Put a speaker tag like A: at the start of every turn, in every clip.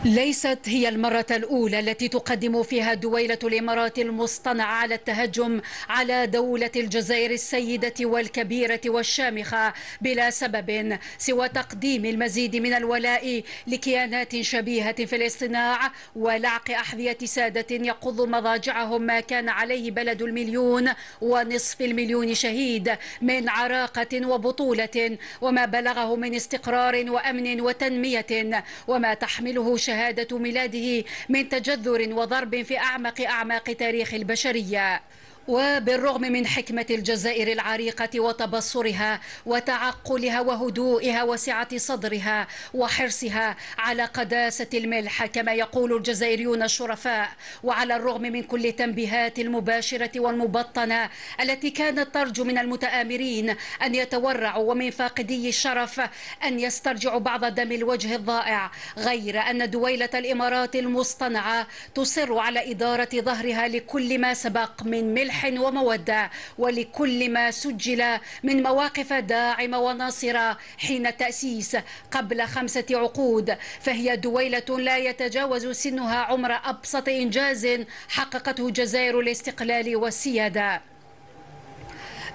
A: ليست هي المرة الأولى التي تقدم فيها دويلة الإمارات المصطنعة على التهجم على دولة الجزائر السيدة والكبيرة والشامخة بلا سبب سوى تقديم المزيد من الولاء لكيانات شبيهة في الاصطناع ولعق أحذية سادة يقض مضاجعهم ما كان عليه بلد 1,500,000 شهيد من عراقة وبطولة، وما بلغه من استقرار وأمن وتنمية، وما تحمله شهادة ميلاده من تجذر وضرب في أعماق تاريخ البشرية. وبالرغم من حكمة الجزائر العريقة وتبصرها وتعقلها وهدوئها وسعة صدرها وحرصها على قداسة الملح كما يقول الجزائريون الشرفاء، وعلى الرغم من كل التنبيهات المباشرة والمبطنة التي كانت ترجو من المتآمرين أن يتورعوا ومن فاقدي الشرف أن يسترجعوا بعض دم الوجه الضائع، غير أن دويلة الإمارات المصطنعة تصر على إدارة ظهرها لكل ما سبق من ملح ومودة ولكل ما سجل من مواقف داعمة وناصرة حين التأسيس قبل 5 عقود، فهي دويلة لا يتجاوز سنها عمر أبسط إنجاز حققته جزائر الاستقلال والسيادة.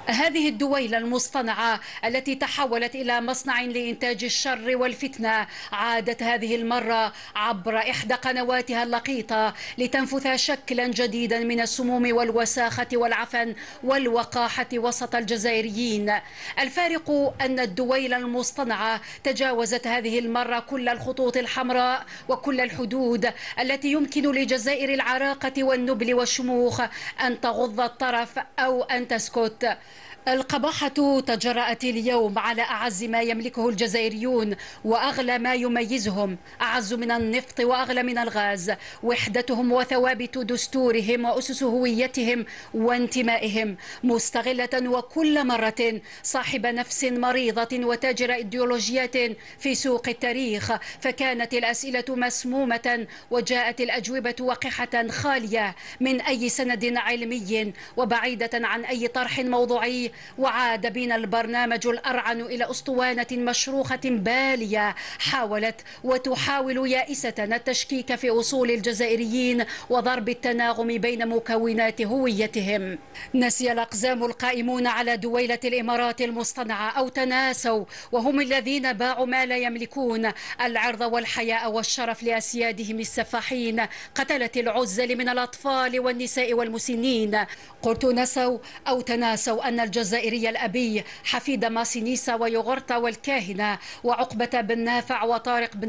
A: هذه الدويلة المصطنعة التي تحولت إلى مصنع لإنتاج الشر والفتنة عادت هذه المرة عبر إحدى قنواتها اللقيطة لتنفث شكلا جديدا من السموم والوساخة والعفن والوقاحة وسط الجزائريين. الفارق أن الدويلة المصطنعة تجاوزت هذه المرة كل الخطوط الحمراء وكل الحدود التي يمكن لجزائر العراقة والنبل والشموخ أن تغض الطرف أو أن تسكت. القباحة تجرأت اليوم على أعز ما يملكه الجزائريون وأغلى ما يميزهم، أعز من النفط وأغلى من الغاز، وحدتهم وثوابت دستورهم وأسس هويتهم وانتمائهم، مستغلة وكل مرة صاحب نفس مريضة وتاجر إيديولوجيات في سوق التاريخ، فكانت الأسئلة مسمومة وجاءت الأجوبة وقحة خالية من أي سند علمي وبعيدة عن أي طرح موضوعي، وعاد بنا البرنامج الأرعن إلى أسطوانة مشروخة بالية حاولت وتحاول يائسة التشكيك في أصول الجزائريين وضرب التناغم بين مكونات هويتهم. نسي الأقزام القائمون على دويلة الإمارات المصطنعة أو تناسوا، وهم الذين باعوا ما لا يملكون، العرض والحياء والشرف لأسيادهم السفاحين قتلة العزل من الأطفال والنساء والمسنين. قلت نسوا أو تناسوا أن الجزائري الأبي حفيد ماسينيسا ويوغورتا والكاهنة وعقبة بن نافع وطارق بن